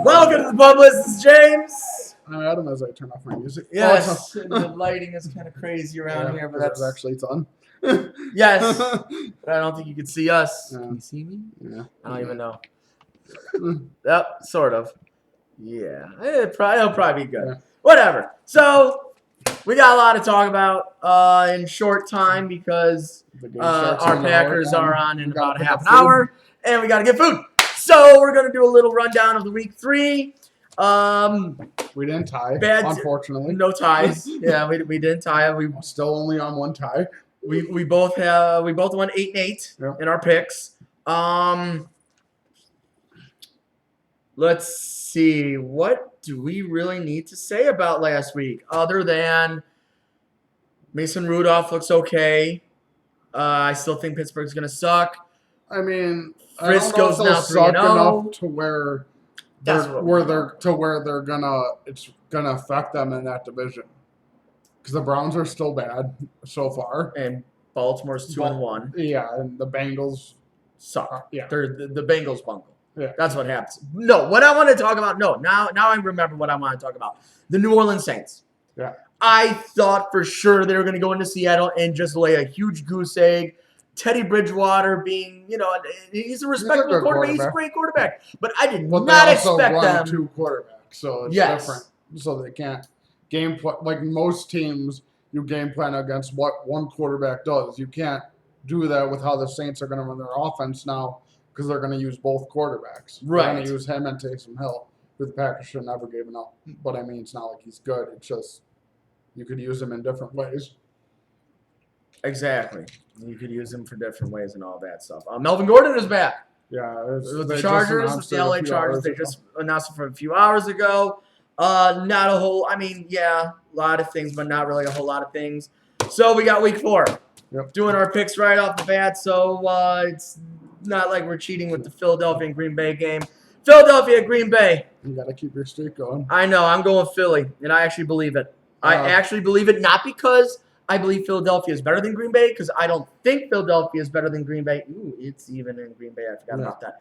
Welcome to the Pub List. This is James. I'm Adam as I turn off my music. Yes, and the lighting is kind of crazy around here, but that's actually done. yes. But I don't think you can see us. Yeah. Can you see me? Yeah. I don't even know. Yep, sort of. Yeah, it'll probably be good. Yeah. Whatever. So we got a lot to talk about in short time because The game starts our in an Packers hour, are and on in we gotta about pick half up an hour, and we got to get food. So we're gonna do a little rundown of the week 3. We didn't tie, Bad unfortunately. No ties. Yeah, we didn't tie. We Still only on one tie. we both won 8-8 Yep. in our picks. Let's see. What do we really need to say about last week other than Mason Rudolph looks okay? I still think Pittsburgh's gonna suck. I mean, Frisco's I don't know now if they'll suck 3-0. enough to where That's they're, what where we they're to where they're gonna it's gonna affect them in that division. Because the Browns are still bad so far. And Baltimore's 2-1. Yeah, and the Bengals Suck. Yeah. They're the Bengals bungle. Yeah. That's what happens. No, what I want to talk about. No, now I remember what I want to talk about. The New Orleans Saints. Yeah. I thought for sure they were going to go into Seattle and just lay a huge goose egg. Teddy Bridgewater being, he's a respectable quarterback. He's a great quarterback. But I did not they also expect run them. 2 quarterbacks, so it's Yes. different. So they can't game plan like most teams. You game plan against what one quarterback does. You can't do that with how the Saints are going to run their offense now because they're going to use both quarterbacks. Right. They're going to use him and Taysom Hill, who the Packers should never given up. But I mean, it's not like he's good. It's just you could use him in different ways. Exactly. You could use him for different ways and all that stuff. Melvin Gordon is back. Yeah, With the Chargers, with the LA Chargers, they just announced it from a few hours ago. Not a whole, a lot of things, but not really a whole lot of things. So we got week 4. Yep. Doing our picks right off the bat, so it's not like we're cheating with the Philadelphia and Green Bay game. Philadelphia, Green Bay. You got to keep your streak going. I know, I'm going Philly, and I actually believe it. I actually believe it, not because I believe Philadelphia is better than Green Bay, because I don't think Philadelphia is better than Green Bay. Ooh, it's even in Green Bay. I forgot about that.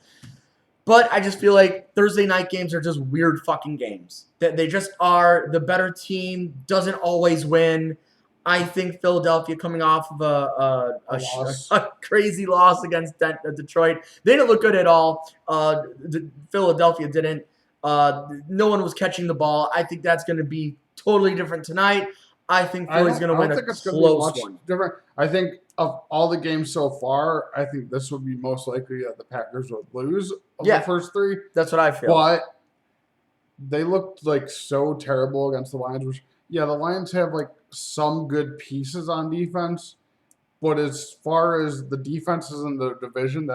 But I just feel like Thursday night games are just weird fucking games. They just are. The better team doesn't always win. I think Philadelphia coming off of a crazy loss against Detroit. They didn't look good at all. Philadelphia didn't. No one was catching the ball. I think that's going to be totally different tonight. I think Philly's going to win a close one. Different. I think of all the games so far, I think this would be most likely that the Packers would lose of the first 3. That's what I feel. But they looked like so terrible against the Lions. Which, the Lions have like some good pieces on defense, but as far as the defenses in the division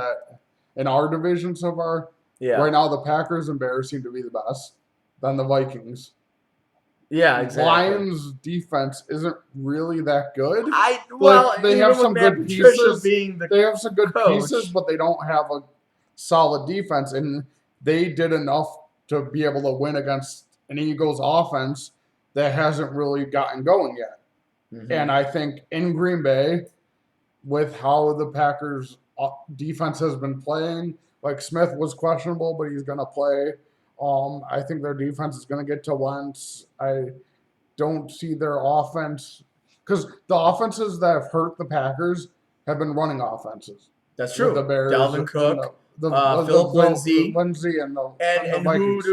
in our division so far, right now the Packers and Bears seem to be the best. Then the Vikings. Yeah, exactly. Lions defense isn't really that good. They have some good pieces. They have some good pieces, but they don't have a solid defense, and they did enough to be able to win against an Eagles offense that hasn't really gotten going yet. Mm-hmm. And I think in Green Bay, with how the Packers defense has been playing, like Smith was questionable, but he's going to play. I think their defense is going to get to Wentz. I don't see their offense because the offenses that have hurt the Packers have been running offenses. That's true. The Bears, Dalvin Cook, Philip Lindsay, and the Vikings.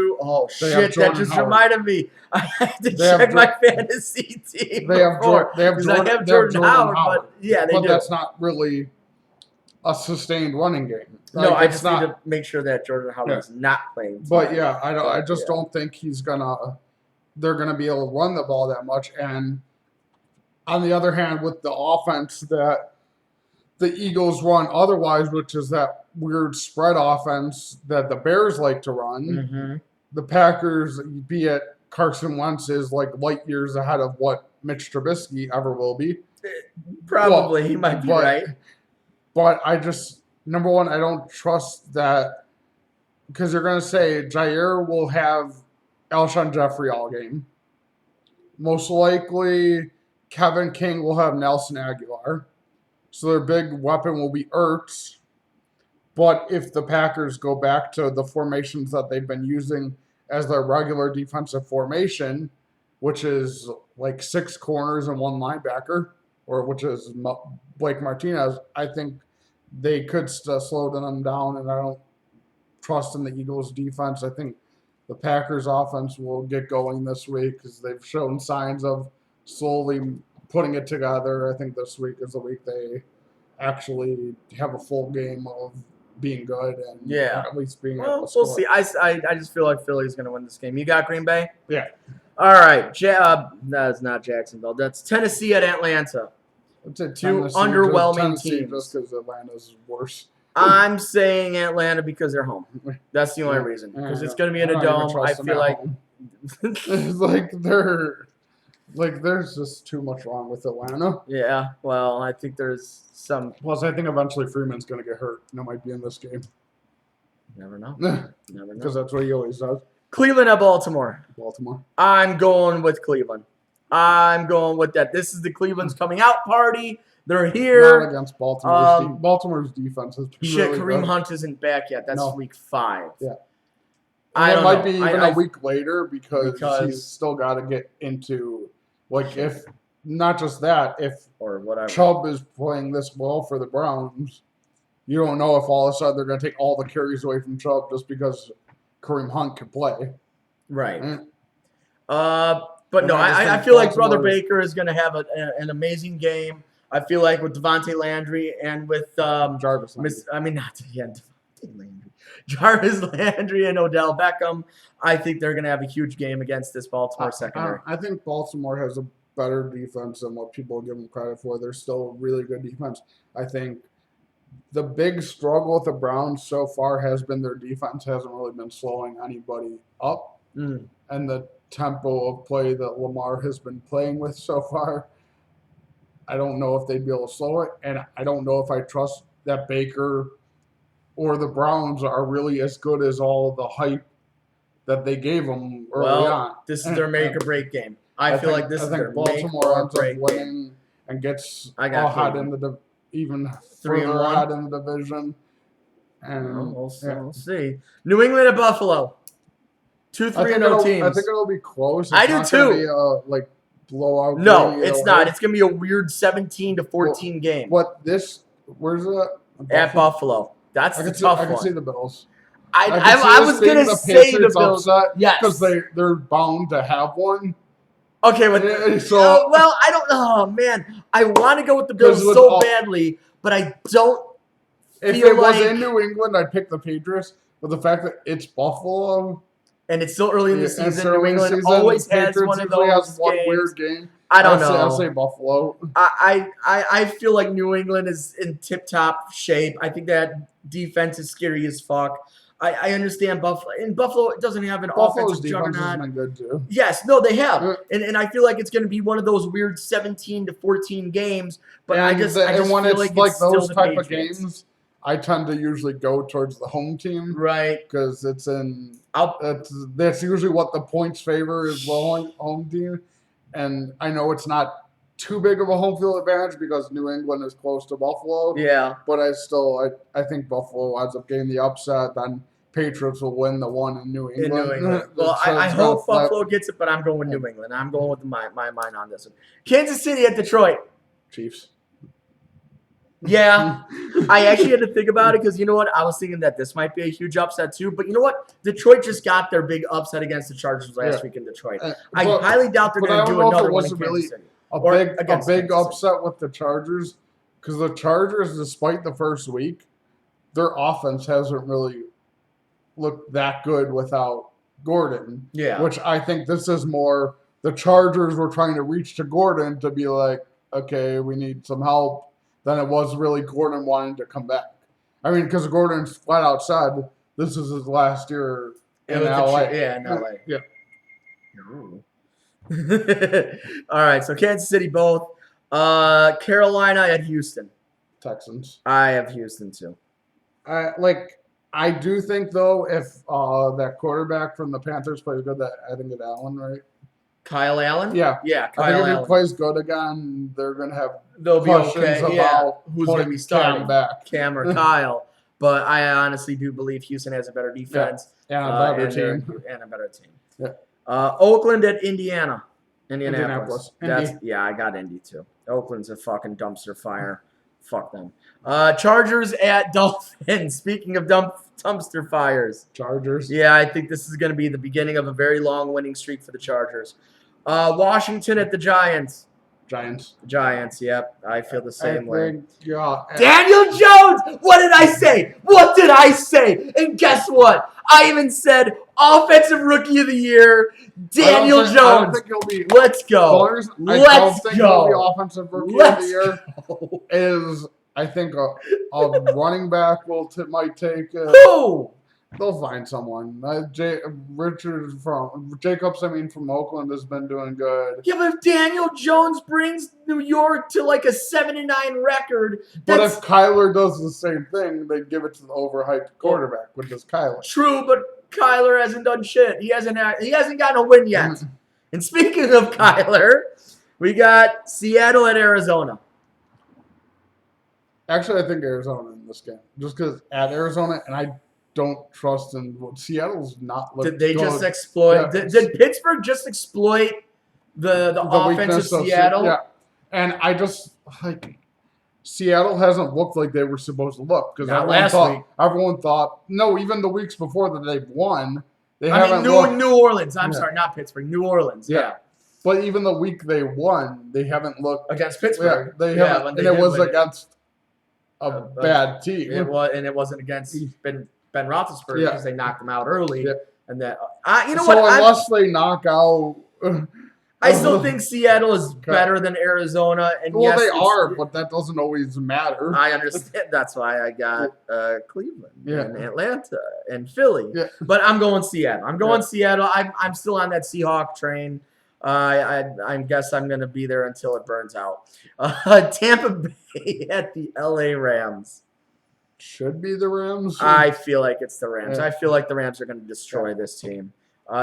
That just Howard. Reminded me. I had to check my fantasy team. They have Jordan Howard, but they do. That's not really a sustained running game. No, I just need to make sure that Jordan Howard is not playing tonight. But I don't think they're gonna be able to run the ball that much. And on the other hand, with the offense that the Eagles run otherwise, which is that weird spread offense that the Bears like to run, the Packers, be it Carson Wentz, is like light years ahead of what Mitch Trubisky ever will be. Probably, he might be right. But I just, number one, I don't trust that because you're going to say Jair will have Alshon Jeffrey all game. Most likely, Kevin King will have Nelson Aguilar. So their big weapon will be Ertz. But if the Packers go back to the formations that they've been using as their regular defensive formation, which is like 6 corners and 1 linebacker, or which is Blake Martinez, I think they could slow them down, and I don't trust in the Eagles' defense. I think the Packers' offense will get going this week because they've shown signs of slowly putting it together. I think this week is the week they actually have a full game of being good and at least being able to score. We'll see. I just feel like Philly's going to win this game. You got Green Bay? Yeah. All right. That is not Jacksonville. That's Tennessee at Atlanta. Two underwhelming teams. Just because Atlanta's worse. I'm saying Atlanta because they're home. That's the only reason. Because it's going to be in a dome. I feel like there's just too much wrong with Atlanta. Yeah, well, I think there's some. Plus, I think eventually Freeman's going to get hurt, and it might be in this game. Never know. Never know. Because that's what he always does. Cleveland at Baltimore. Baltimore. I'm going with Cleveland. I'm going with that. This is the Cleveland's coming out party. They're here. Not against Baltimore. Baltimore's defense has been really Kareem good. Hunt isn't back yet. That's week 5. Yeah. It might be even a week later because he's still got to get into, like, if not just that, if Chubb is playing this well for the Browns, you don't know if all of a sudden they're going to take all the carries away from Chubb just because Kareem Hunt can play. Right. But no, I feel like Brother Baker is going to have an amazing game. I feel like with Devontae Landry and with Jarvis Landry. Devontae Landry. Jarvis Landry and Odell Beckham. I think they're going to have a huge game against this Baltimore secondary. I think Baltimore has a better defense than what people give them credit for. They're still a really good defense. I think the big struggle with the Browns so far has been their defense hasn't really been slowing anybody up. And the tempo of play that Lamar has been playing with so far, I don't know if they'd be able to slow it. And I don't know if I trust that Baker or the Browns are really as good as all the hype that they gave them early on. This is their make or break game. I feel like this is their Baltimore ends up winning and gets ahead in the even further ahead in the division. And we'll see. New England at Buffalo. 2-3-0 teams. I think it'll be close. I do too. Be a, blowout. No, it's not. It's gonna be a weird 17-14 game. Where's it? At Buffalo. That's the tough one. I can see the Bills. I was gonna say the Bills. Yes, because they're bound to have one. Okay, well, I don't know. Oh, man, I want to go with the Bills so badly, but I don't. If it was in New England, I'd pick the Patriots. But the fact that it's Buffalo. And it's still early in the season. New England always has one of those weird game. I don't know. I'll say Buffalo. I feel like New England is in tip-top shape. I think that defense is scary as fuck. I understand Buffalo. And Buffalo doesn't have an offensive juggernaut. Buffalo's defense has been good too. Yes, no, they have. And I feel like it's going to be one of those weird 17-14 games. But I just when feel it's like those type of games, I tend to usually go towards the home team. Right. Because it's in that's usually what the points favor is the home team. And I know it's not too big of a home field advantage because New England is close to Buffalo. Yeah. But I think Buffalo ends up getting the upset. Then Patriots will win the one in New England. Well, I hope Buffalo gets it, but I'm going with New England. I'm going with my mind on this one. Kansas City at Detroit. Chiefs. Yeah, I actually had to think about it because you know what? I was thinking that this might be a huge upset too. But you know what? Detroit just got their big upset against the Chargers last week in Detroit. I highly doubt they're going to do another one in Kansas City. A big upset with the Chargers because the Chargers, despite the first week, their offense hasn't really looked that good without Gordon. Yeah. Which I think this is more the Chargers were trying to reach to Gordon to be like, okay, we need some help. Than it was really Gordon wanting to come back. I mean, because Gordon's flat out said this is his last year in LA. In LA. Yeah. All right, so Kansas City both. Carolina at Houston. Texans. I have Houston too. I do think though if that quarterback from the Panthers plays good, that I think it's Allen, right? Kyle Allen? Yeah. Kyle I think Allen. if he plays good again, they're going to have they'll be questions okay. about who's going to be starting, back. Cam or Kyle. but I honestly do believe Houston has a better defense and a better team. and a better team. Yeah. Oakland at Indianapolis. Indy. I got Indy too. Oakland's a fucking dumpster fire. Fuck them. Chargers at Dolphins. Speaking of dumpster fires. Chargers. Yeah, I think this is going to be the beginning of a very long winning streak for the Chargers. Washington at the Giants. Giants, yep. I feel the same way. Daniel Jones! What did I say? What did I say? And guess what? I even said Offensive Rookie of the Year, Daniel Jones. I don't think he'll be. Let's go. Let's go. He'll be Offensive Rookie of the Year. Is I think a running back might take it. Who? They'll find someone. Jacobs, from Oakland has been doing good. Yeah, but if Daniel Jones brings New York to like a 7-9 record, but if Kyler does the same thing, they give it to the overhyped quarterback, which is Kyler. True, but Kyler hasn't done shit. He hasn't gotten a win yet. And speaking of Kyler, we got Seattle at Arizona. Actually, I think Arizona in this game, just because at Arizona, and I don't trust in Seattle's not. Did they just exploit? Yeah. Did Pittsburgh just exploit the offense of Seattle? Yeah, and I just Seattle hasn't looked like they were supposed to look because everyone thought even the weeks before that they've won, they haven't looked. New Orleans. I'm sorry, not Pittsburgh. New Orleans. Yeah. But even the week they won, they haven't looked against Pittsburgh. Yeah, they haven't, and it was against a bad team. It wasn't against Ben Roethlisberger because they knocked him out early, and that unless they knock out, I still think Seattle is better than Arizona. And they are, but that doesn't always matter. I understand. That's why I got Cleveland and Atlanta and Philly. Yeah. But I'm going Seattle. Seattle. I'm still on that Seahawk train. I guess I'm going to be there until it burns out. Tampa Bay at the LA Rams. Should be the Rams. I feel like it's the Rams. I feel like the Rams are going to destroy this team.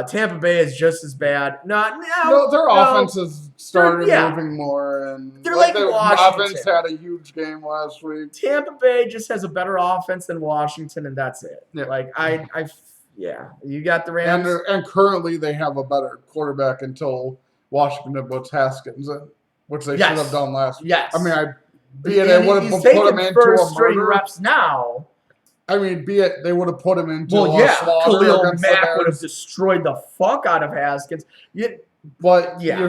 Tampa Bay is just as bad. Their offense has started moving more, and they're like Washington. Offense had a huge game last week. Tampa Bay just has a better offense than Washington, and that's it. Yeah. You got the Rams, and currently they have a better quarterback until Washington puts Haskins in, which they should have done last week. Yes, they would have put him into first a string reps now. They would have put him into a slaughter. Khalil Mack would have destroyed the fuck out of Haskins. You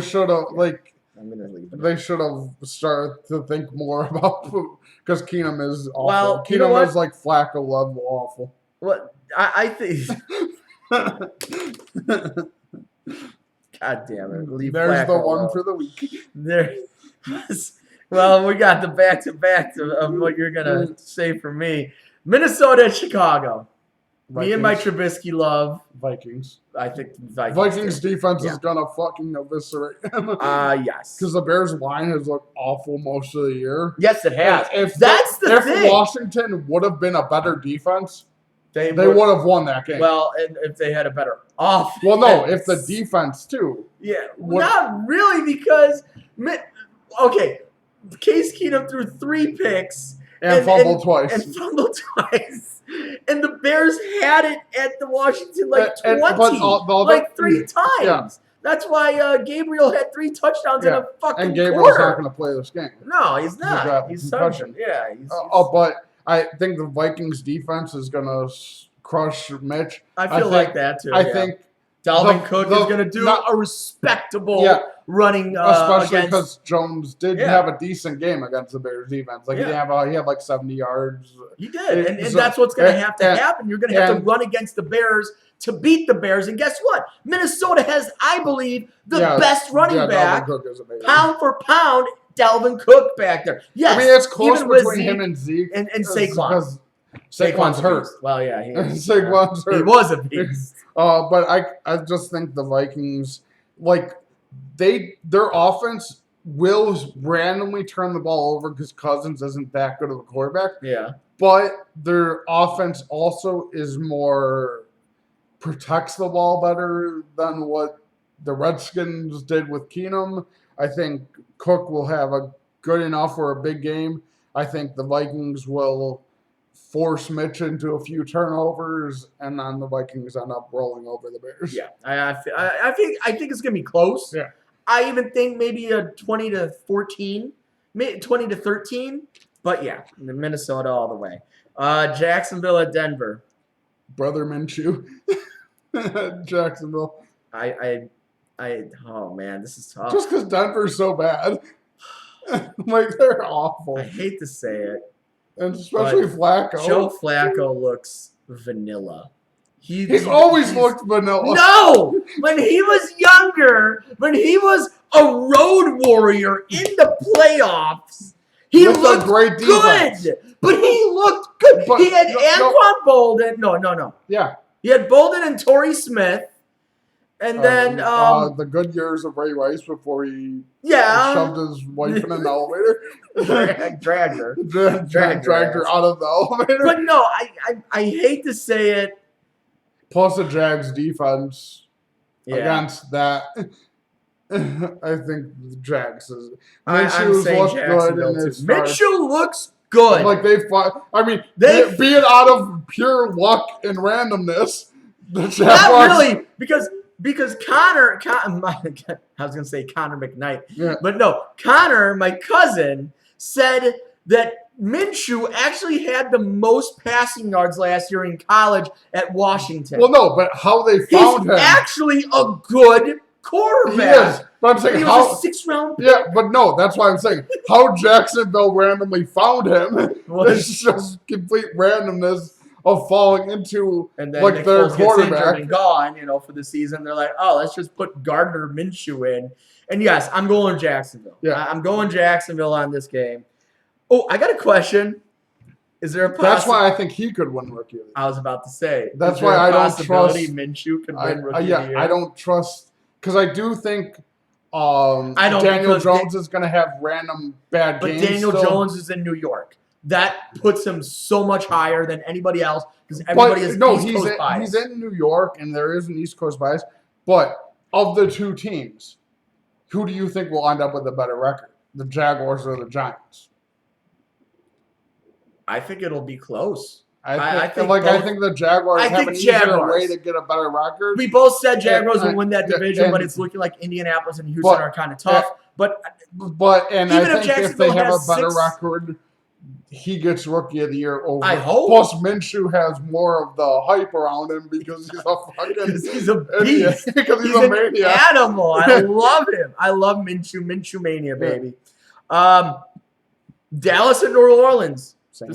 should have I'm gonna leave it. They should have started to think more about because Keenum is awful. Well, Keenum is like Flacco level awful. What I think. God damn it! There's the one for the week. There. Well, we got the back-to-back of what you're gonna say for me. Minnesota and Chicago. Vikings. Me and my Trubisky love. Vikings. I think Vikings defense is gonna fucking eviscerate them. Yes. Because the Bears line has looked awful most of the year. Yes, it has. If thing. Washington would have been a better defense, they would have won that game. Well, and if they had a better offense. Well, no, if the defense too. Yeah, not really because Case Keenum threw 3 picks. And fumbled twice. And the Bears had it at the Washington 3 times. Yeah. That's why Gabriel had 3 touchdowns in a fucking And Gabriel's quarter. not going to play this game. No, he's not. He's such. Yeah. But I think the Vikings defense is going to crush Mitch. I think like that too. I think Dalvin Cook is going to do a respectable running, especially because Jones did have a decent game against the Bears defense. He had 70 yards. He did, and that's what's going to have to happen. You're going to have to run against the Bears to beat the Bears. And guess what? Minnesota has, I believe, the best running back, pound for pound. Dalvin Cook back there. Yes, it's close between him and Zeke and Saquon. Saquon's hurt. Well, yeah, Saquon's hurt. He was a beast. But I just think the Vikings, their offense will randomly turn the ball over because Cousins isn't that good of a quarterback. Yeah. But their offense also is protects the ball better than what the Redskins did with Keenum. I think Cook will have a good enough for a big game. I think the Vikings will force Mitch into a few turnovers, and then the Vikings end up rolling over the Bears. Yeah, I think it's gonna be close. Yeah, I even think maybe a 20-14, 20-13. But yeah, Minnesota all the way. Jacksonville at Denver. Brother Minshew, Jacksonville. Oh man, this is tough. Just because Denver's so bad, like they're awful. I hate to say it, and especially Flacco. Joe Flacco looks vanilla. He's always looked vanilla. No! When he was younger, when he was a road warrior in the playoffs, he looked great defense. good. But he looked good. But he had Anquan Bolden. No. Yeah. He had Bolden and Torrey Smith. And then the good years of Ray Rice before he shoved his wife in an elevator. dragged her. Dragged her out of the elevator. But no, I hate to say it. Plus the Jags defense against that. I think the Jags is. I'm saying Jacksonville too. Minshew looks good. Like they fought. I mean, being out of pure luck and randomness. The Jaguars, not really, because Connor, I was going to say Connor McKnight, but no, Connor, my cousin, said that Minshew actually had the most passing yards last year in college at Washington. Well, no, but how they found him. He's actually a good quarterback. He is. But I'm saying he was a 6th round pick. Yeah, but no, that's why I'm saying how Jacksonville randomly found him. It's just complete randomness of falling into and then like Nick their Foles quarterback gets injured and gone, for the season. They're like, oh, let's just put Gardner Minshew in. And yes, I'm going Jacksonville. Yeah, I'm going Jacksonville on this game. Oh, I got a question. Is there a That's why I think he could win Rookie of the Year. I was about to say. That's why I don't trust Minshew could win Rookie of the Year. I don't trust because I do think Daniel Jones is going to have random bad games. But Daniel Jones is in New York. That puts him so much higher than anybody else because everybody is East Coast bias. He's in New York, and there is an East Coast bias. But of the two teams, who do you think will end up with a better record, the Jaguars or the Giants? I think it'll be close. I think the Jaguars have an easier way to get a better record. We both said Jaguars will win that division, but it's looking like Indianapolis and Houston are kind of tough. I think if they have a better record, he gets Rookie of the Year over. I hope. Plus, Minshew has more of the hype around him because he's a fucking he's a beast. Because he's a maniac. Animal. I love him. I love Minshew. Minshew mania, baby. Dallas and New Orleans. New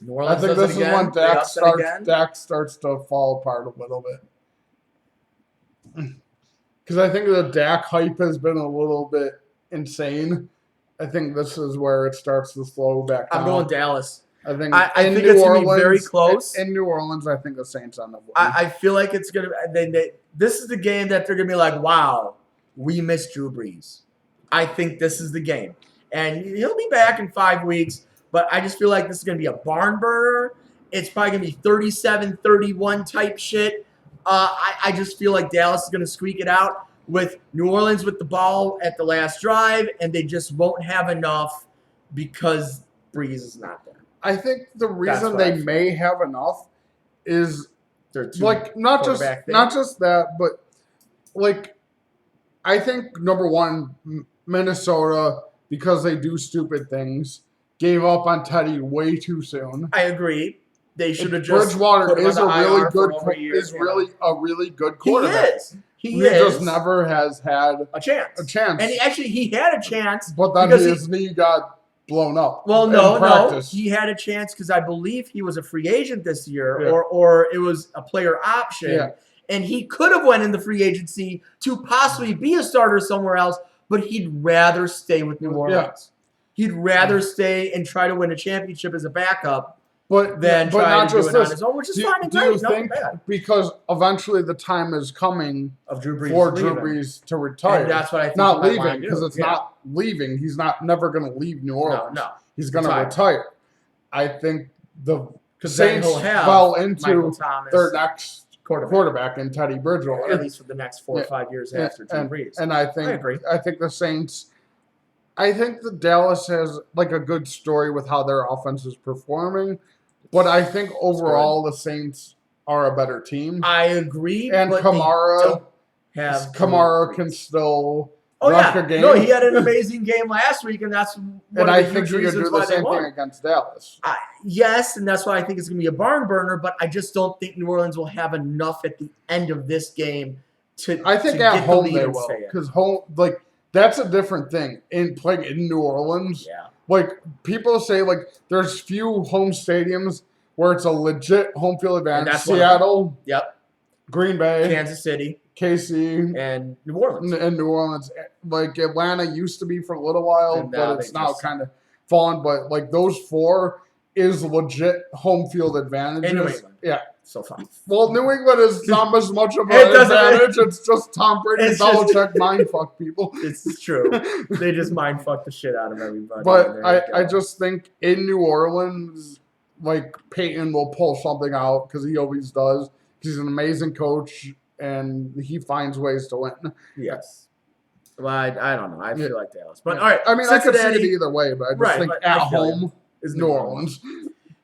Orleans. I think this is when Dak starts to fall apart a little bit. Because I think the Dak hype has been a little bit insane. I think this is where it starts to slow back down. I'm going Dallas. I think it's going to be very close. In New Orleans, I think the Saints end up winning. I feel like it's going to this is the game that they're going to be like, wow, we missed Drew Brees. I think this is the game. And he'll be back in 5 weeks, but I just feel like this is going to be a barn burner. It's probably going to be 37-31 type shit. I just feel like Dallas is going to squeak it out with New Orleans with the ball at the last drive, and they just won't have enough because Brees is not there. I think the reason they may have enough is like not just that, but like I think number one, Minnesota, because they do stupid things, gave up on Teddy way too soon. I agree. They should have just Bridgewater is a really good quarterback. He just never has had a chance. And he had a chance, but then his knee got blown up. Well, no, he had a chance because I believe he was a free agent this year, or it was a player option, and he could have went in the free agency to possibly be a starter somewhere else, but he'd rather stay with New Orleans. He'd rather stay and try to win a championship as a backup. Than try to do it on his own, which is fine and great. Nothing bad. Because eventually the time is coming for Drew Brees to retire. And that's what I think. Not leaving, because it's not leaving. He's never going to leave New Orleans. No. He's going to retire. I think the Saints fell into their next quarterback in Teddy Bridgewater. At least for the next 4 or 5 years after Drew Brees. And I think the Saints I think that Dallas has like a good story with how their offense is performing, but I think overall the Saints are a better team. I agree, and but Kamara can still rush a game. No, he had an amazing game last week, and that's one and of I the think huge he could do reasons the why they same won. thing against Dallas. Yes, and that's why I think it's going to be a barn burner, but I just don't think New Orleans will have enough at the end of this game I think to at get home the lead they and will, stay in. because home, like, that's a different thing. In playing in New Orleans, like, people say, like, there's few home stadiums where it's a legit home field advantage. Seattle, Green Bay, Kansas City, KC, and New Orleans. And New Orleans, like Atlanta used to be for a little while, but it's now kind of fallen. But like those four is legit home field advantages. In New England. Yeah. So far. Well, New England is not as much of an advantage. It's just Tom Brady and Belichick mindfuck people. It's true. They just mindfuck the shit out of everybody. But I just think in New Orleans, like Peyton will pull something out because he always does. He's an amazing coach and he finds ways to win. Yes. Well, I don't know. I feel like Dallas. But all right. I mean, I could see it either way, but I just think at home is New Orleans.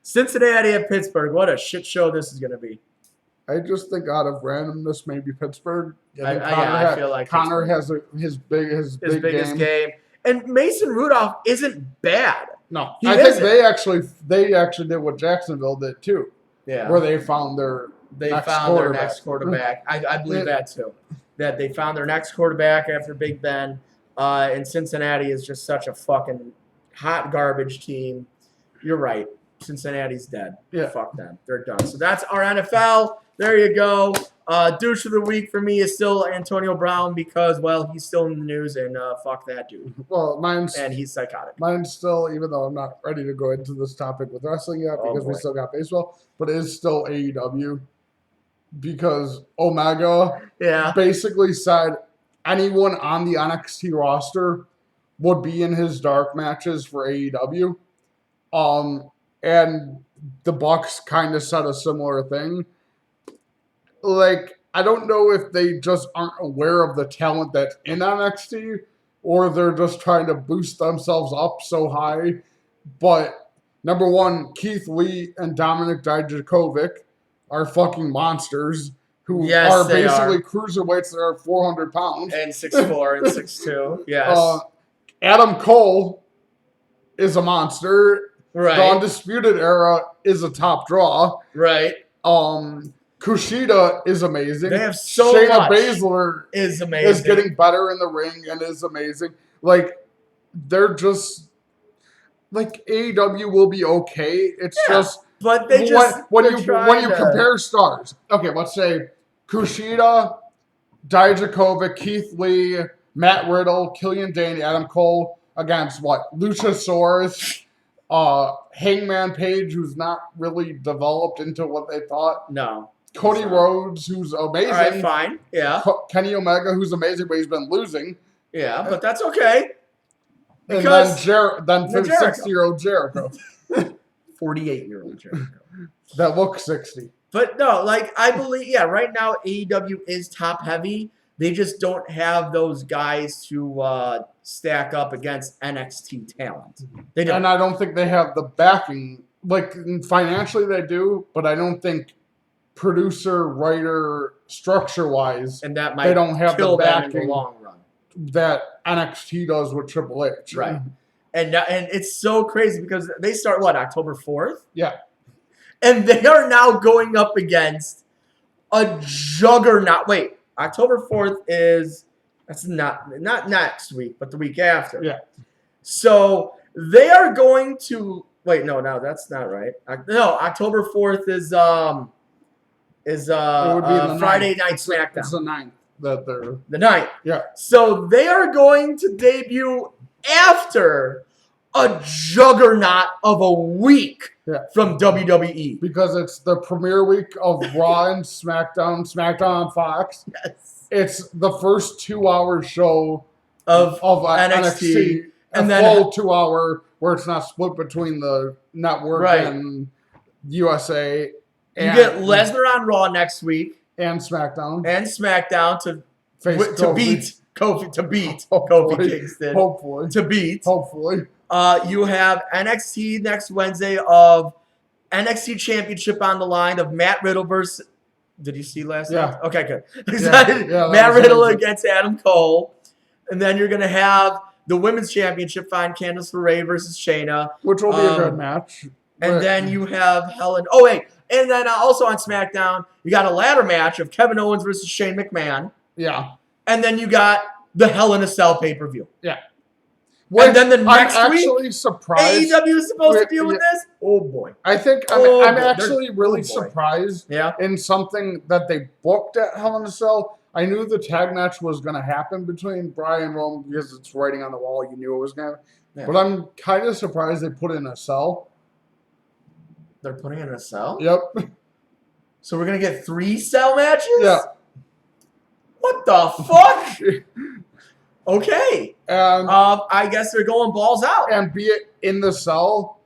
Cincinnati at Pittsburgh. What a shit show this is going to be. I just think out of randomness, maybe Pittsburgh. I feel like Connor has his biggest game. And Mason Rudolph isn't bad. No, I think they actually did what Jacksonville did too. Yeah, where they found their next quarterback. I believe that too. That they found their next quarterback after Big Ben. And Cincinnati is just such a fucking hot garbage team. You're right. Cincinnati's dead. Yeah. Fuck them. They're done. So that's our NFL. There you go. Douche of the week for me is still Antonio Brown because, well, he's still in the news and fuck that dude. Well, and he's psychotic. Mine's still, even though I'm not ready to go into this topic with wrestling yet because we still got baseball, but it is still AEW because Omega basically said anyone on the NXT roster would be in his dark matches for AEW. And the Bucks kind of said a similar thing. Like, I don't know if they just aren't aware of the talent that's in NXT or they're just trying to boost themselves up so high. But, number one, Keith Lee and Dominic Dijakovic are fucking monsters who are basically cruiserweights that are 400 pounds. And 6'4" and 6'2". Yes. Adam Cole is a monster. Right. The Undisputed Era is a top draw. Right. Kushida is amazing. They have so Shayna much. Baszler is amazing. Is getting better in the ring and is amazing. Like, they're just like AEW will be okay. It's just but they just when you compare stars. Okay, let's say Kushida, Dijakovic, Keith Lee, Matt Riddle, Killian Dane, Adam Cole against what? Luchasaurus. Hangman Page, who's not really developed into what they thought. No. Cody Rhodes, who's amazing. All right, fine. Yeah. Kenny Omega, who's amazing, but he's been losing. Yeah, but that's okay. And then 60-year-old Jericho. 48-year-old Jericho. That looks 60. But no, like, I believe, right now AEW is top heavy. They just don't have those guys to stack up against NXT talent. They don't. And I don't think they have the backing. Like, financially they do, but I don't think producer, writer, structure-wise, and that might they don't have kill the backing them in the long run that NXT does with Triple H. Right. And it's so crazy because they start, October 4th? Yeah. And they are now going up against a juggernaut. Wait. October 4th that's not next week, but the week after. Yeah. So they are going to no, that's not right. No, October 4th is Friday Night SmackDown. It's the 9th that they're the 9th. Yeah. So they are going to debut after a juggernaut of a week from WWE. Because it's the premiere week of Raw and SmackDown on Fox. Yes. It's the first 2-hour show of NXT. And then full 2-hour where it's not split between the network and USA. You get Lesnar on Raw next week. And SmackDown. To beat Kofi to beat Hopefully. Kofi Kingston. Hopefully. To beat. Hopefully. You have NXT next Wednesday of NXT Championship on the line of Matt Riddle versus. Did you see last night? Okay, good. Matt Riddle against Adam Cole. And then you're going to have the Women's Championship find Candice LeRae versus Shayna. Which will be a good match. And then you have Helen. Oh, wait. And then also on SmackDown, you got a ladder match of Kevin Owens versus Shane McMahon. Yeah. And then you got the Hell in a Cell pay-per-view. Yeah. And then the next I'm week, actually surprised. AEW is supposed to deal with this? Oh, boy. I think I'm actually really surprised in something that they booked at Hell in a Cell. I knew the tag match was going to happen between Bryan and Roman because it's writing on the wall. You knew it was going to. Yeah. But I'm kind of surprised they put it in a cell. They're putting it in a cell? Yep. So we're going to get 3 cell matches? Yeah. What the fuck? Okay. I guess they're going balls out. And be it in the cell,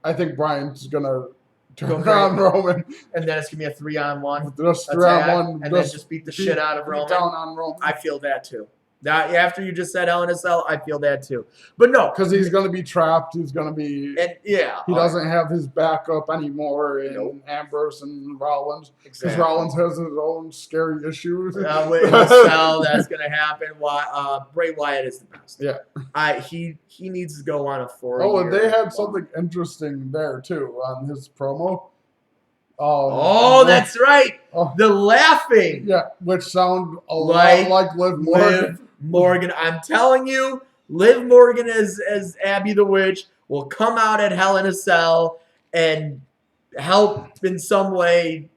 I think Bryan's going to turn on Roman. And then it's going to be a 3-on-1. Just 3-on-1. And then just beat the shit out of Roman. Down on Roman. I feel that too. That after you just said Hell in a Cell, I feel that too. But no. Because he's going to be trapped. He's going to be... He doesn't have his backup anymore in Ambrose and Rollins. Because Rollins has his own scary issues. With the cell, that's going to happen. Bray Wyatt is the best. Yeah. He needs to go on a 4-year. Oh, and they had something interesting there too on his promo. That's right. The laughing. Yeah, which sound a lot like Liv Morgan. I'm telling you, Liv Morgan as Abby the Witch will come out at Hell in a Cell and help in some way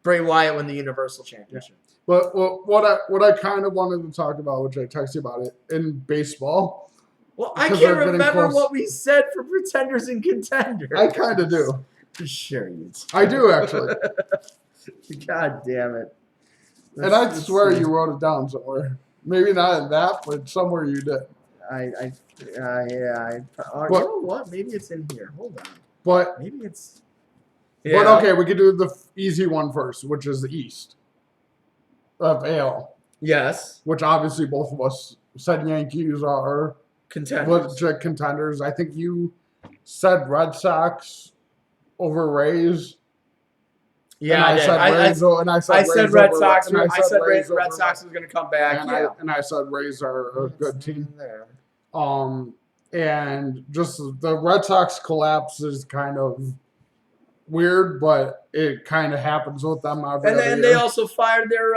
Bray Wyatt win the Universal Championship. But what I kind of wanted to talk about, which I texted you about it, in baseball. Well, I can't remember what we said for Pretenders and Contenders. I kind of do. Sure you do. I do, actually. God damn it. And I swear you wrote it down somewhere. Maybe not in that, but somewhere you did. You know what? Maybe it's in here. Hold on. But maybe it's. Yeah. But okay, we could do the easy one first, which is the East of AL. Yes. Which obviously both of us said Yankees are contenders. I think you said Red Sox over Rays. Yeah, I said Red Sox. I said Red Sox was going to come back. And I said Rays are a good team. There. And just the Red Sox collapse is kind of weird, but it kind of happens with them every And then they also fired their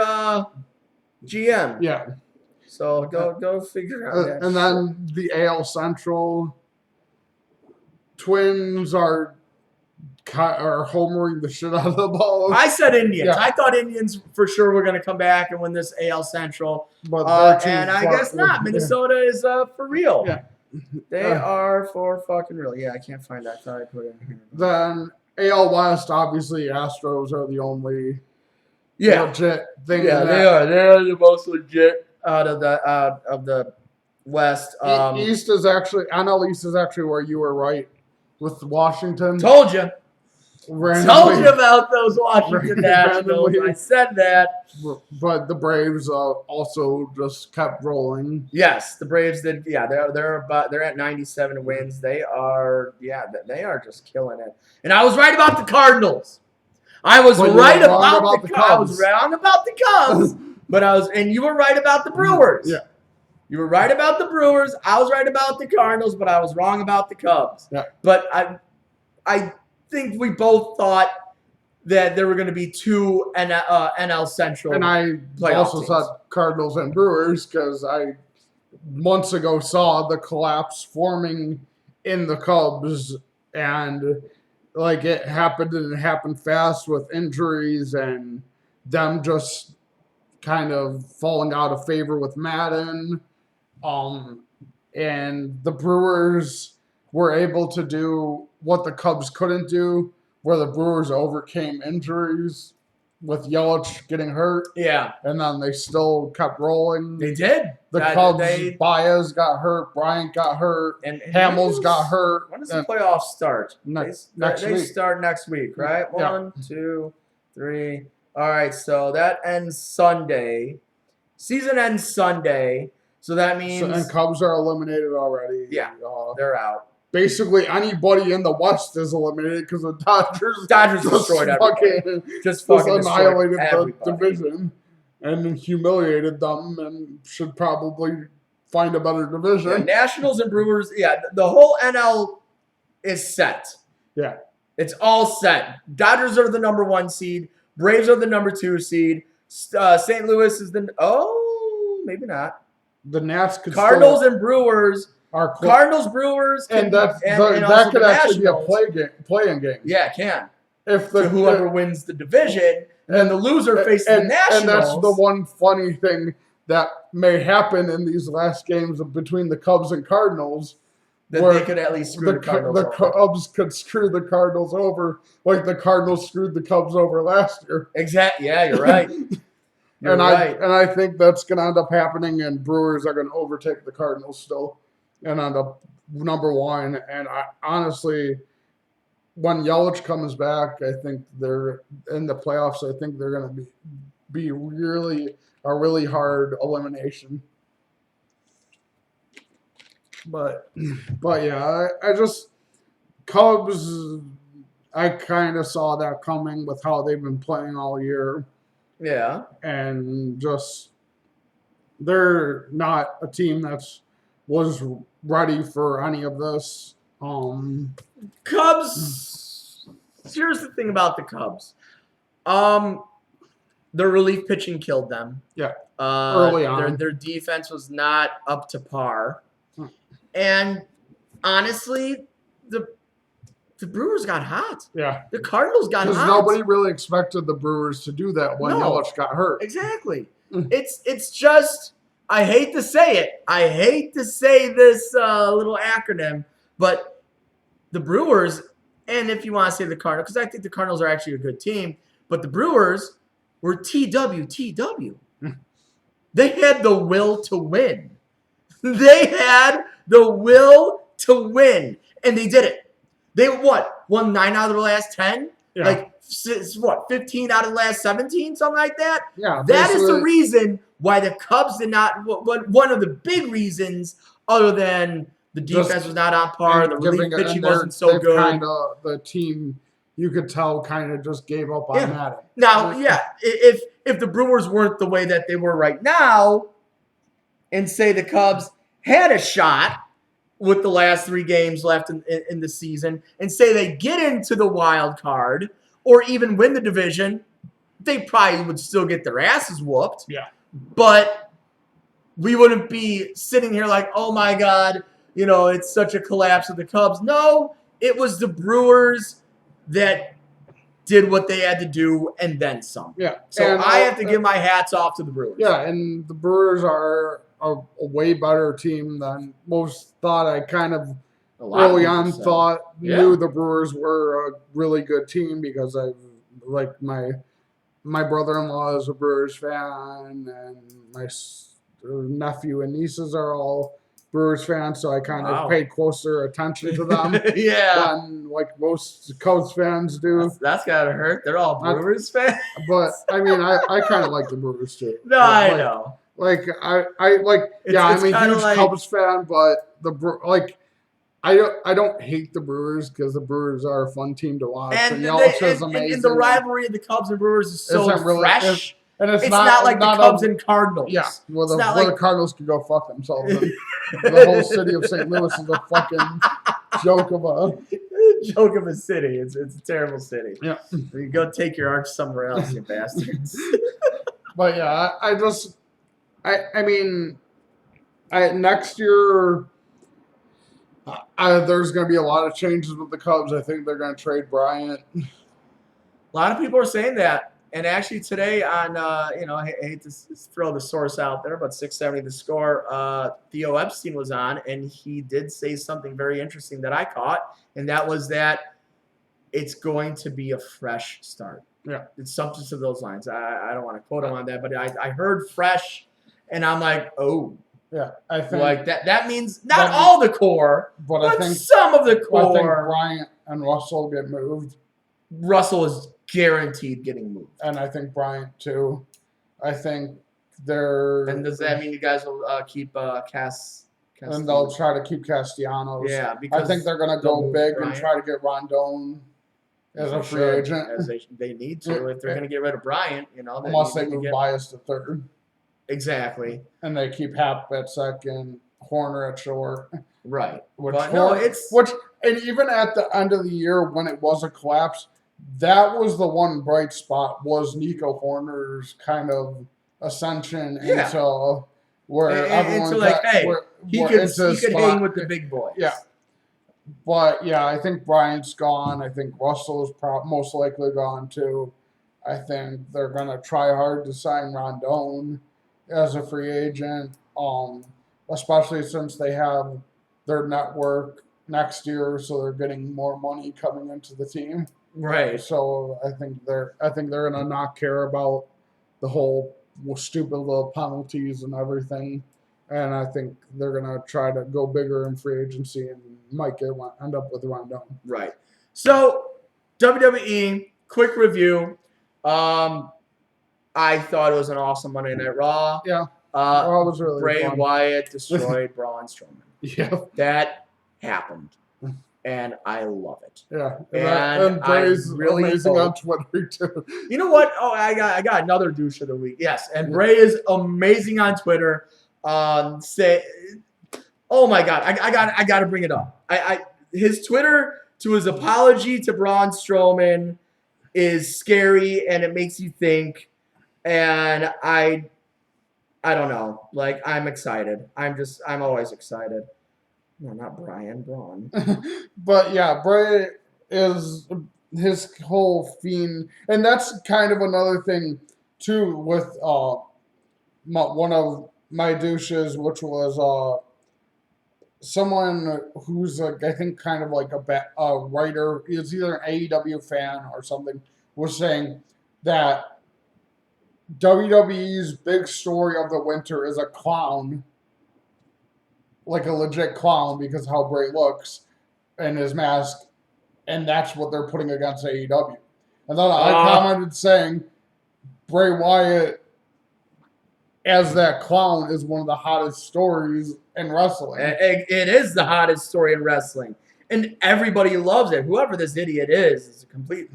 GM. Yeah. So go figure out that. And then the AL Central Twins are homering the shit out of the ball. I said Indians. Yeah. I thought Indians for sure were going to come back and win this AL Central. But and I guess not. Minnesota is for real. Yeah. They are for fucking real. Yeah, I can't find that. I thought I put it in here. Then AL West, obviously, Astros are the only legit thing. Yeah, they are. They're the most legit out of the West. East is actually NL East is actually where you were right with Washington. Told you. Told you about those Washington Nationals. I said that. But the Braves also just kept rolling. Yes, the Braves did. Yeah, they're at 97 wins. They are just killing it. And I was right about the Cardinals. I was right about the Cubs. I was wrong about the Cubs. And you were right about the Brewers. Yeah. You were right about the Brewers. I was right about the Cardinals, but I was wrong about the Cubs. Yeah. But I think we both thought that there were going to be 2 NL Central. And I also said Cardinals and Brewers because I months ago saw the collapse forming in the Cubs, and like it happened, and it happened fast with injuries and them just kind of falling out of favor with Madden. And the Brewers were able to do what the Cubs couldn't do, where the Brewers overcame injuries with Yelich getting hurt. Yeah. And then they still kept rolling. They did. The Cubs, Baez got hurt, Bryant got hurt, and Hamels got hurt. When does the playoffs start? Next week. They start next week, right? 1, 2, 3. All right, so that ends Sunday. Season ends Sunday, so that means and Cubs are eliminated already. Yeah, they're out. Basically, anybody in the West is eliminated because the Dodgers destroyed everybody. Just annihilated the division and humiliated them, and should probably find a better division. Yeah, Nationals and Brewers. Yeah, the whole NL is set. Yeah, it's all set. Dodgers are the number 1 seed. Braves are the number 2 seed. St. Louis is maybe not. The Nats could Cardinals and Brewers. Cardinals, Brewers, and that could actually be a play-in game. Yeah, it can. If whoever wins the division, and then the loser faces the Nationals. And that's the one funny thing that may happen in these last games between the Cubs and Cardinals. That they could at least screw the Cardinals over. The Cubs could screw the Cardinals over like the Cardinals screwed the Cubs over last year. Exactly. Yeah, you're right. I think that's going to end up happening, and Brewers are going to overtake the Cardinals still and end up number 1. And honestly, when Yelich comes back, I think they're in the playoffs. I think they're going to be really a really hard elimination. But yeah, I just Cubs. I kind of saw that coming with how they've been playing all year. Yeah, and just they're not a team was ready for any of this. Cubs. Here's the thing about the Cubs. Their relief pitching killed them. Yeah. Early on, their defense was not up to par. And honestly, the Brewers got hot. Yeah. The Cardinals got hot. Because nobody really expected the Brewers to do that when Yelich got hurt. Exactly. It's just, I hate to say it. I hate to say this little acronym, but the Brewers, and if you want to say the Cardinals, because I think the Cardinals are actually a good team, but the Brewers were TWTW. They had the will to win. They had the will to win, and they did it. They won 9 out of the last 10? Yeah. Like, 15 out of the last 17? Something like that? Yeah. That is the reason why the Cubs did not – one of the big reasons, other than the defense was not on par, the relief pitching wasn't so good. Kind of the team, you could tell, kind of just gave up on that. Now, if the Brewers weren't the way that they were right now, and say the Cubs had a shot with the last 3 games left in the season, and say they get into the wild card or even win the division, they probably would still get their asses whooped. Yeah. But we wouldn't be sitting here like, oh my God, it's such a collapse of the Cubs. No, it was the Brewers that did what they had to do and then some. Yeah. So I have to give my hats off to the Brewers. Yeah, and the Brewers are a way better team than most thought. I kind of early on knew the Brewers were a really good team because my brother-in-law is a Brewers fan, and my nephew and nieces are all Brewers fans, so I kind of paid closer attention to them than like most Cubs fans do. That's gotta hurt. They're all Brewers fans. But I mean, I kind of like the Brewers too. No, I know. Like I'm a huge Cubs fan, but I don't hate the Brewers because the Brewers are a fun team to watch. And Yelich is amazing. And the rivalry of the Cubs and Brewers is so fresh. And it's not like the Cubs and Cardinals. Yeah, the Cardinals can go fuck themselves. The whole city of St. Louis is a fucking joke of a city. It's a terrible city. Yeah, you go take your arch somewhere else, you bastards. But yeah, I mean, next year there's going to be a lot of changes with the Cubs. I think they're going to trade Bryant. A lot of people are saying that. And actually today on, I hate to throw the source out there, but 670 The Score, Theo Epstein was on, and he did say something very interesting that I caught, and that was that it's going to be a fresh start. Yeah. It's something to those lines. I don't want to quote him on that, but I heard fresh, and I'm like, oh. Yeah, I think. Like that means not all the core, but I think some of the core. I think Bryant and Russell get moved. Russell is guaranteed getting moved. And I think Bryant too. I think they're. And does that mean you guys will keep And they'll try to keep Castellanos. Yeah, because I think they're going to go big and try to get Rondon as a free agent. As they need to. If they're going to get rid of Bryant, Unless they move Bias to third. Exactly. And they keep Hap at second, Horner at short. Right. And even at the end of the year when it was a collapse, that was the one bright spot was Nico Horner's kind of ascension into where everyone he could hang with the big boys. Yeah. But yeah, I think Bryant's gone. I think Russell is most likely gone too. I think they're gonna try hard to sign Rondon as a free agent, especially since they have their network next year, so they're getting more money coming into the team. Right. So I think they're gonna not care about the whole stupid little penalties and everything, and I think they're gonna try to go bigger in free agency and might end up with Rondon. Right. So WWE quick review. I thought it was an awesome Monday Night Raw. Yeah. Raw was really Bray fun. Wyatt destroyed Braun Strowman. Yeah. That happened. And I love it. Yeah. And Bray's really amazing on Twitter too. You know what? Oh, I got another douche of the week. Yes. And Bray is amazing on Twitter. Oh my God. I gotta bring it up. His Twitter to his apology to Braun Strowman is scary and it makes you think. And I don't know. Like, I'm excited. I'm always excited. No, not Brian, Braun. But yeah, Bray is his whole fiend. And that's kind of another thing, too, with one of my douches, which was someone who's, I think, kind of like a writer. He's either an AEW fan or something, was saying that WWE's big story of the winter is a clown. Like a legit clown because of how Bray looks and his mask, and that's what they're putting against AEW. And then I commented saying Bray Wyatt as that clown is one of the hottest stories in wrestling. It is the hottest story in wrestling, and everybody loves it. Whoever this idiot is a complete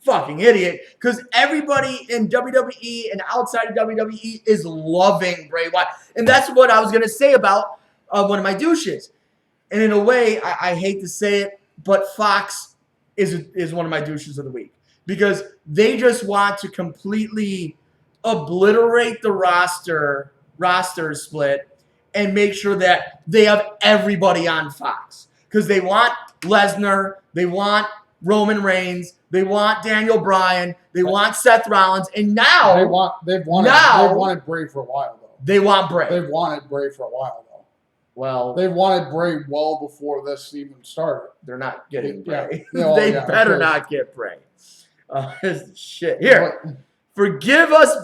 fucking idiot because everybody in WWE and outside of WWE is loving Bray Wyatt, and that's what I was gonna say about. One of my douches. And in a way, I hate to say it, but Fox is one of my douches of the week. Because they just want to completely obliterate the roster split and make sure that they have everybody on Fox. Because they want Lesnar, they want Roman Reigns, they want Daniel Bryan, they want Seth Rollins, and now they've wanted Bray for a while though. They want Bray. They've wanted Bray for a while though. Well, they wanted Bray well before this even started. They're not getting Bray. Yeah. They better not get Bray. Shit. Here, forgive us,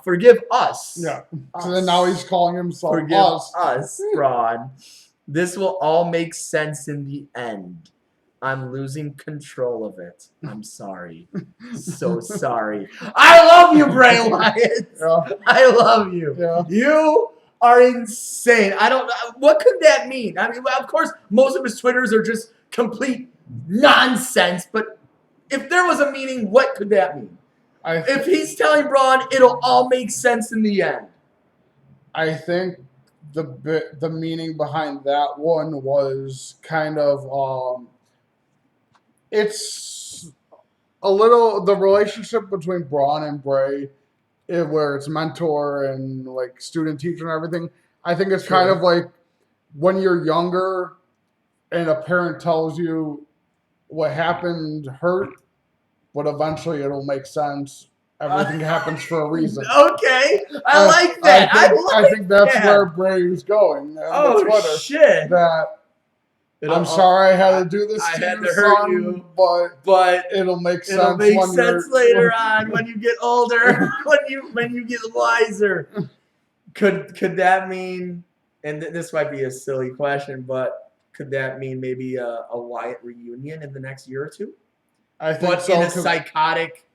forgive us. Yeah. So then now he's calling himself forgive us, Braun. This will all make sense in the end. I'm losing control of it. I'm sorry. So sorry. I love you, Bray Wyatt. Yeah. I love you. Yeah. You are insane. I don't know. What could that mean? I mean, of course, most of his Twitters are just complete nonsense. But if there was a meaning, what could that mean? If he's telling Braun, it'll all make sense in the end. I think the meaning behind that one was kind of it's a little the relationship between Braun and Bray. Where it's mentor and like student teacher and everything. I think it's kind of like when you're younger and a parent tells you what happened hurt, but eventually it'll make sense. Everything happens for a reason. Okay. I like that. I think that's where Bray is going. Oh, Twitter, shit. I'm sorry I had to do this I to had you, to hurt son, you, but it'll make sense. It'll make sense later on when you get older, when you get wiser. Could that mean? And this might be a silly question, but could that mean maybe a Wyatt reunion in the next year or two? I think but in a psychotic,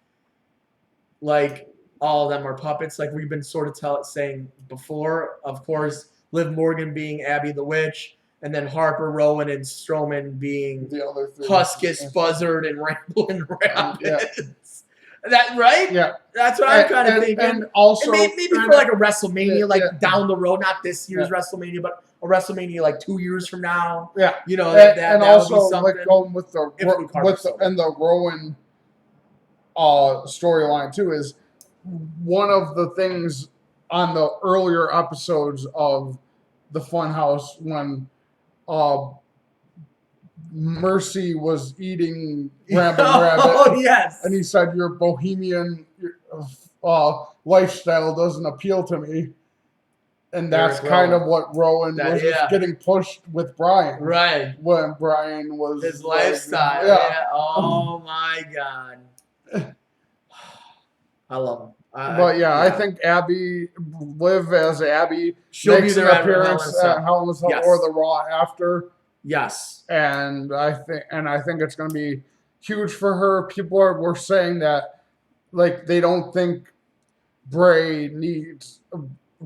like all of them are puppets, like we've been sort of saying before. Of course, Liv Morgan being Abby the Witch, and then Harper, Rowan, and Strowman being the other three. Huskus, Buzzard, and Ramblin' Rapids. That right? Yeah, that's what I'm kind of thinking. And also, maybe for like a WrestleMania, down the road, not this year's WrestleMania, but a WrestleMania like 2 years from now. Yeah, you know and also like going with the Rowan storyline too is one of the things on the earlier episodes of the Funhouse when Mercy was eating Ramblin' Rabbit. Oh, yes. And he said, your bohemian lifestyle doesn't appeal to me. And that's kind of what Rowan was just getting pushed with Brian. Right. When Brian was... His lifestyle. Yeah. Oh, my God. I love him. I think Liv as Abby makes an appearance at Hell in a Cell or the Raw after. Yes. And I think it's going to be huge for her. People were saying that they don't think Bray needs,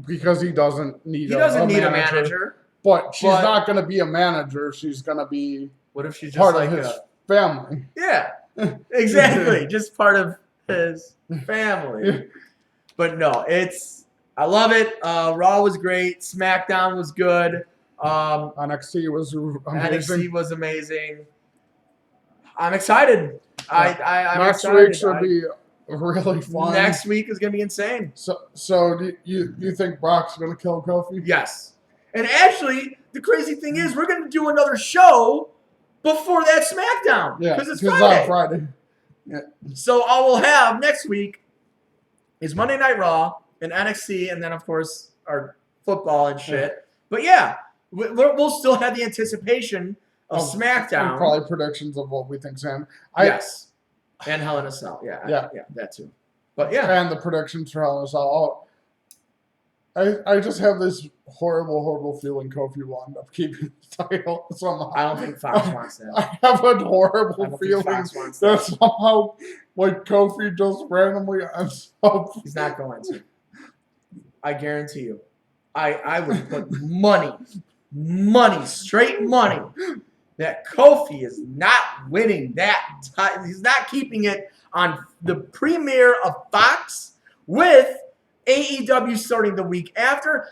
because he doesn't need a manager. But she's not going to be a manager. She's going to be what if she's just part of his family. Yeah. Exactly. Just part of his family. But no, I love it. Raw was great. SmackDown was good. NXT was amazing. NXT was amazing. I'm excited. I'm next excited. week should be really fun. Next week is going to be insane. So do you think Brock's going to kill Kofi? Yes. And actually, the crazy thing is, we're going to do another show before that SmackDown. Yeah, because it's Friday. Friday. Yeah. So all we'll have next week is Monday Night Raw and NXT, and then of course our football and shit. Yeah. But yeah, we'll still have the anticipation of SmackDown. And probably predictions of what we think, Sam. Yes. And Hell in a Cell. Yeah, that too. But yeah. And the predictions for Hell in a Cell. I just have this horrible feeling Kofi will end up keeping the title somehow. I don't think Fox wants that. I have a horrible feeling that somehow Kofi just randomly ends up. He's not going to. I guarantee you. I would put money, straight money, that Kofi is not winning that title. He's not keeping it on the premiere of Fox with AEW starting the week after.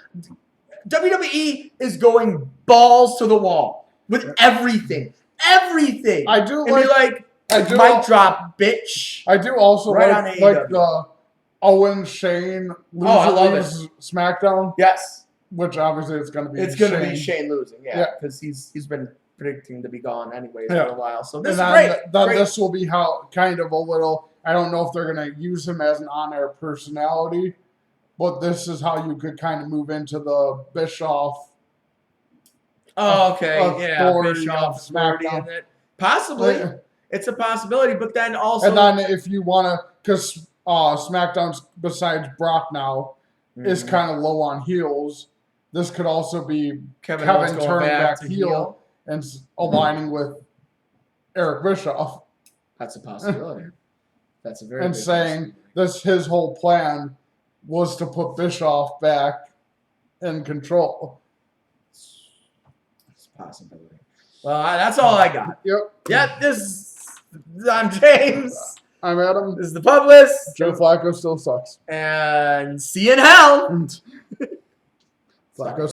WWE is going balls to the wall with everything. Everything. I do mic drop, bitch. I do also like the Owen Shane lose SmackDown. Yes. Which obviously it's going to be. It's going to be Shane losing, because he's been predicting to be gone anyways for a while. So this is great. This will be how kind of a little. I don't know if they're going to use him as an on-air personality, but this is how you could kind of move into the Bischoff. Oh, okay, Bischoff SmackDown. Possibly, it's a possibility. But then also, and then if you want to, because SmackDown's besides Brock now is kind of low on heels. This could also be Kevin turning back heel and aligning with Eric Bischoff. That's a possibility. That's a very and saying his whole plan was to put Bischoff back in control. It's a possibility. Well, that's all I got. Yep. I'm James. I'm Adam. This is the Publis. Joe Flacco still sucks. And see you in hell. Flacco